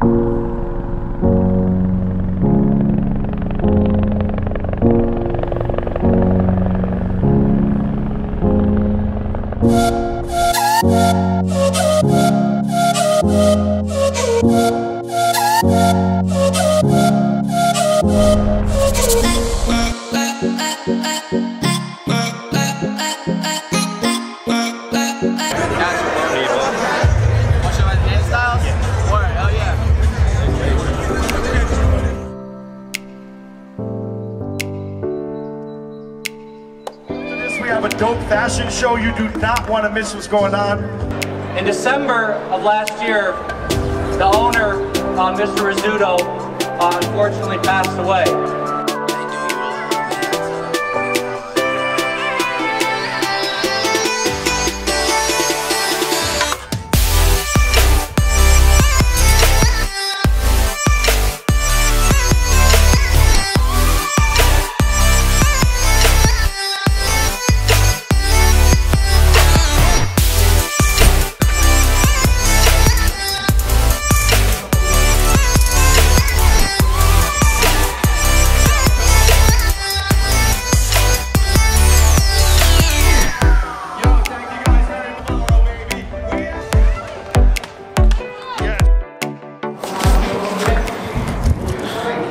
A dope fashion show. You do not want to miss what's going on. In December of last year, the owner, Mr. Rizzuto, unfortunately passed away.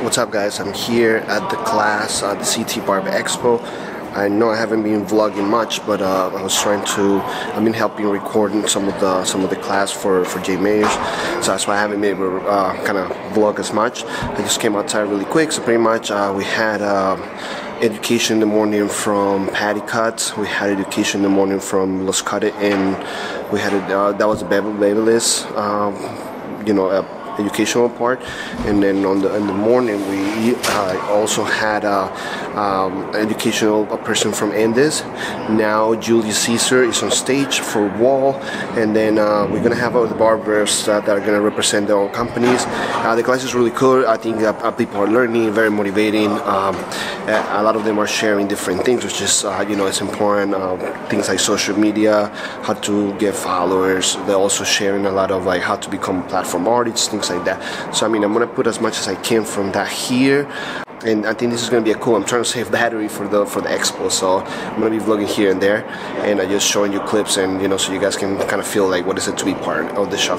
What's up, guys? I'm here at the class, the CT Barber Expo. I know I haven't been vlogging much, but I've been helping recording some of the class for Jay Mayers, so that's why I haven't been able to kind of vlog as much. I just came outside really quick, so pretty much we had education in the morning from Patty Cuts, we had education in the morning from Los Cut It, and we had that was a babyless, you know, educational part, and then in the morning we also had educational person from Andes. Now Julius Caesar is on stage for Wall, and then we're gonna have the barbers that are gonna represent their own companies. The class is really cool. I think people are learning, very motivating. A lot of them are sharing different things, which is you know, it's important. Things like social media, how to get followers. They're also sharing a lot of like how to become platform artists, things like that. So I mean, I'm gonna put as much as I can from that here, and I think this is gonna be cool. I'm trying to save battery for the expo, so I'm gonna be vlogging here and there, and I just showing you clips, and you know, so you guys can kind of feel like what is it to be part of the show.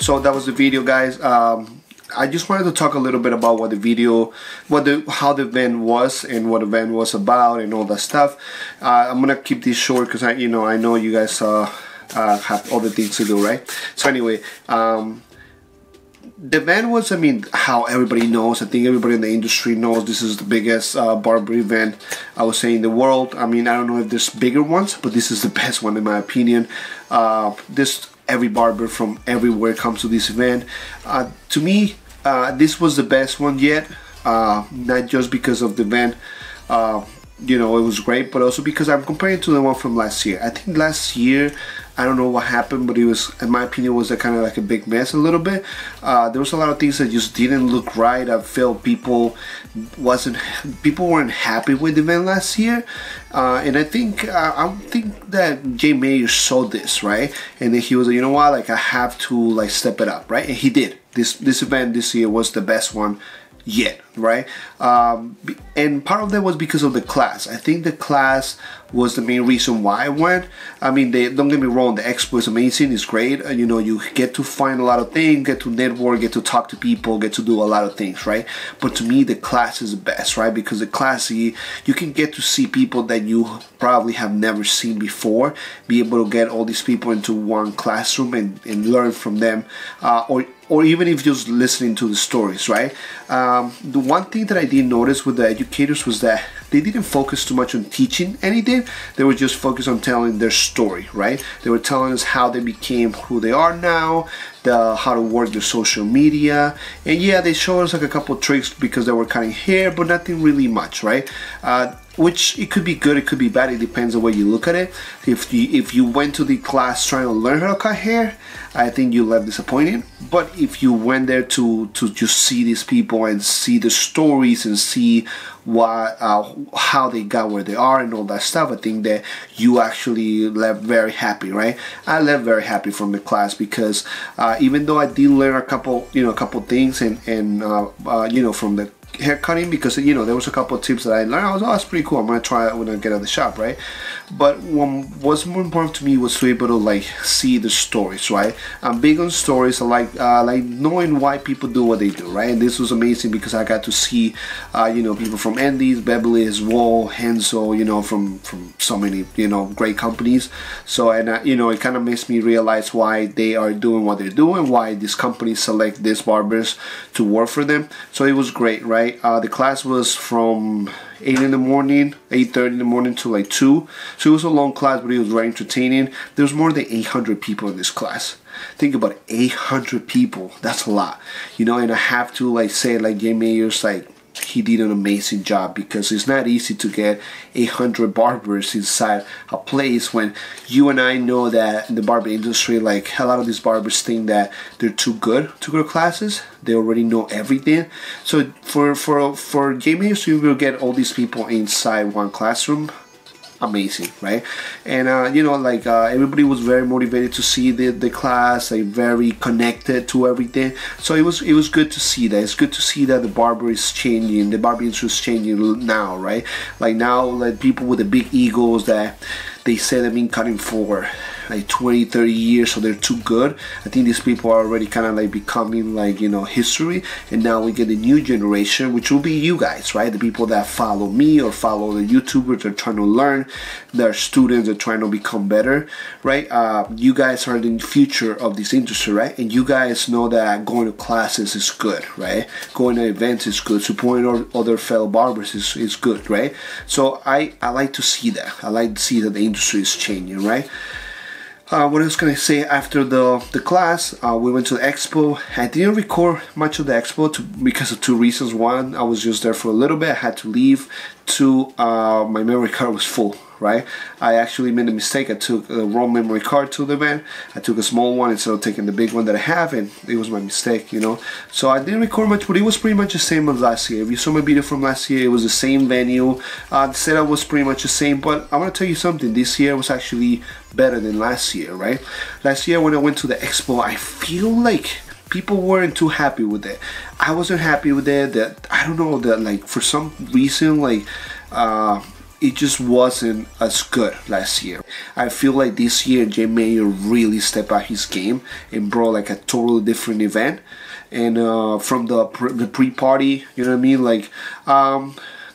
So that was the video, guys. I just wanted to talk a little bit about what the video, how the event was and what the event was about and all that stuff. I'm gonna keep this short because I know you guys have other things to do, right? So anyway, the event was, I mean, how everybody knows, I think everybody in the industry knows this is the biggest barber event, I would say, in the world. I mean, I don't know if there's bigger ones, but this is the best one in my opinion. Every barber from everywhere comes to this event. To me, this was the best one yet, not just because of the event. You know, it was great, but also because I'm comparing to the one from last year. I think last year, I don't know what happened, but it was, in my opinion, was a kind of like a big mess a little bit. There was a lot of things that just didn't look right. I felt people weren't happy with the event last year, and I think that Jay Mayer saw this, right, and then he was like, you know what, like I have to like step it up, right, and he did. This event this year was the best one yet, right? And part of that was because of the class. I think the class was the main reason why I went. I mean, don't get me wrong, the expo is amazing, it's great. You know, you get to find a lot of things, get to network, get to talk to people, get to do a lot of things, right? But to me, the class is the best, right? Because the class, you can get to see people that you probably have never seen before, be able to get all these people into one classroom and learn from them, or even if just listening to the stories, right? The one thing that I did notice with the educators was that they didn't focus too much on teaching anything. They were just focused on telling their story, right? They were telling us how they became who they are now, how to work their social media, and yeah, they showed us like a couple tricks because they were cutting hair, but nothing really much, right? Which it could be good, it could be bad, it depends on where you look at it. If you went to the class trying to learn how to cut hair, I think you left disappointed. But if you went there to just see these people and see the stories and see how they got where they are and all that stuff, I think that you actually left very happy, right? I left very happy from the class because even though I did learn a couple things and from the hair cutting, because there was a couple of tips that I learned. I was, oh, that's pretty cool, I'm gonna try it when I get out of the shop, right? But what's more important to me was to be able to like see the stories, right? I'm big on stories. I like knowing why people do what they do, right? And this was amazing because I got to see people from Andes, Beverly's, Wall, Hensel, from so many great companies. So and it kind of makes me realize why they are doing what they're doing, why these companies select these barbers to work for them. So it was great, right? The class was from 8:30 in the morning to like 2. So it was a long class, but it was very entertaining. There was more than 800 people in this class. Think about it, 800 people. That's a lot, and I have to like say, like, Jay Mayer's like, he did an amazing job, because it's not easy to get 800 barbers inside a place when you and I know that in the barber industry, like, a lot of these barbers think that they're too good to go to classes. They already know everything. So for Jay Mayer to will get all these people inside one classroom, amazing, right? And everybody was very motivated to see the class, like very connected to everything. So it was good to see that. It's good to see that the barber is changing, the barber industry is changing now, right? Like now, like people with the big egos that they say they've been cutting for like 20-30 years, so they're too good. I think these people are already kind of like becoming like history, and now we get the new generation, which will be you guys, right? The people that follow me or follow the YouTubers that are trying to learn, they're students that are trying to become better, right? You guys are the future of this industry, right? And you guys know that going to classes is good, right? Going to events is good. Supporting other fellow barbers is good, right? So I like to see that. I like to see that the industry is changing, right? What else can I say? After the class, we went to the expo. I didn't record much of the expo because of two reasons. One, I was just there for a little bit. I had to leave. Two, my memory card was full, right? I actually made a mistake. I took the wrong memory card to the event. I took a small one instead of taking the big one that I have, and it was my mistake, So I didn't record much, but it was pretty much the same as last year. If you saw my video from last year, it was the same venue. The setup was pretty much the same, but I want to tell you something. This year was actually better than last year, right? Last year when I went to the expo, I feel like people weren't too happy with it. I wasn't happy with it. That I don't know, that like for some reason, like it just wasn't as good last year. I feel like this year Jay Mayer really stepped up his game and brought like a totally different event. And from the pre-party, you know what I mean? Like,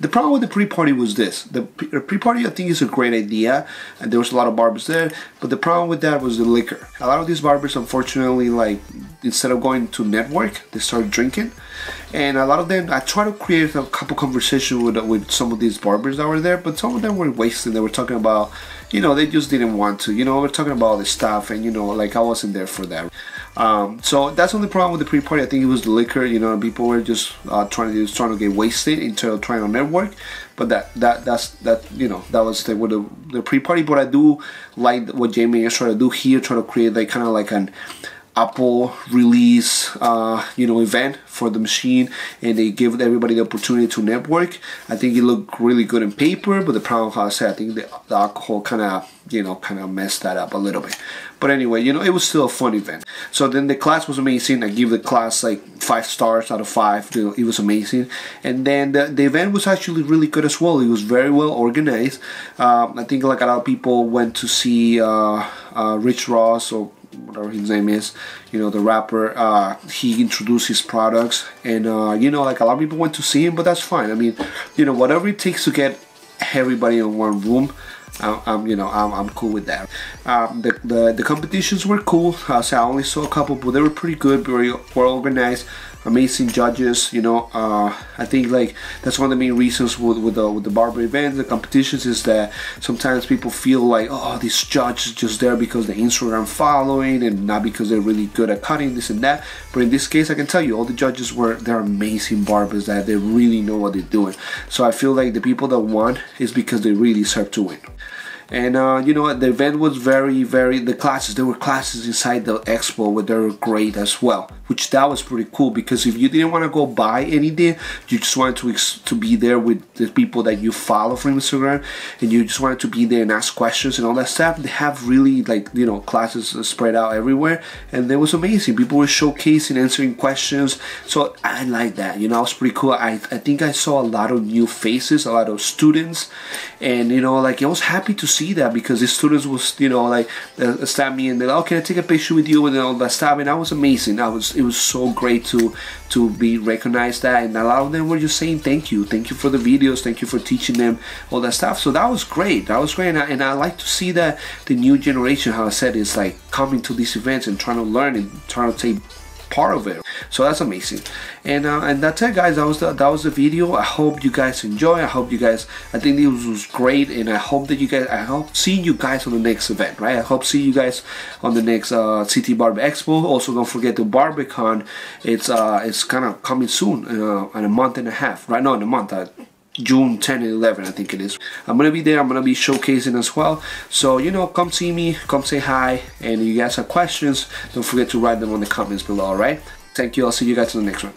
the problem with the pre-party was this. The pre-party, I think, is a great idea, and there was a lot of barbers there, but the problem with that was the liquor. A lot of these barbers, unfortunately, like, instead of going to network, they started drinking. And a lot of them, I tried to create a couple conversations with some of these barbers that were there, but some of them were wasted. They were talking about, you know, they just didn't want to. You know, we're talking about all this stuff, and, you know, like, I wasn't there for that. So that's the only problem with the pre-party. I think it was the liquor. You know, people were just trying to get wasted instead of trying to network. But that's you know, that was the pre-party. But I do like what Jamie is trying to do here, trying to create like kind of like an Apple release, you know, event for the machine, and they give everybody the opportunity to network. I think it looked really good in paper, but the problem, how I said, I think the alcohol kind of, you know, kind of messed that up a little bit. But anyway, you know, it was still a fun event. So then the class was amazing. I give the class like 5 stars out of 5. You know, it was amazing. And then the event was actually really good as well. It was very well organized. I think like a lot of people went to see Rich Ross, or whatever his name is, you know, the rapper. He introduced his products, and you know, like a lot of people went to see him, but that's fine. I mean, you know, whatever it takes to get everybody in one room, you know, I'm cool with that. The competitions were cool. So I only saw a couple, but they were pretty good, very well organized. Amazing judges, you know. I think like that's one of the main reasons with the barber events, the competitions, is that sometimes people feel like, oh, this judge is just there because the Instagram following and not because they're really good at cutting this and that. But in this case, I can tell you, all the judges they're amazing barbers, that they really know what they're doing. So I feel like the people that won is because they really deserve to win. And you know, the event was there were classes inside the expo where they were great as well, which that was pretty cool, because if you didn't want to go buy anything, you just wanted to be there with the people that you follow from Instagram, and you just wanted to be there and ask questions and all that stuff. They have really, like, you know, classes spread out everywhere, and it was amazing. People were showcasing, answering questions, so I like that. You know, it was pretty cool. I think I saw a lot of new faces, a lot of students, and you know, like, I was happy to see that, because the students was, you know, like, stopped me and they're like, oh, can I take a picture with you and all that stuff, and that was amazing. It was so great to be recognized that, and a lot of them were just saying thank you for the videos, thank you for teaching them all that stuff. So that was great. And I like to see that the new generation, how I said, is like coming to these events and trying to learn and trying to take part of it. So that's amazing. And that's it, guys. That was the video. I hope you guys enjoy. I think this was great, and I hope seeing you guys on the next event, right? I hope see you guys on the next CT Barber Expo. Also, don't forget the BarberCon. It's kind of coming soon, in a month and a half, right? No, in a month. June 10 and 11, I think it is. I'm gonna be there. I'm gonna be showcasing as well. So, you know, come see me, come say hi, and if you guys have questions, don't forget to write them on the comments below. All right? Thank you. I'll see you guys in the next one.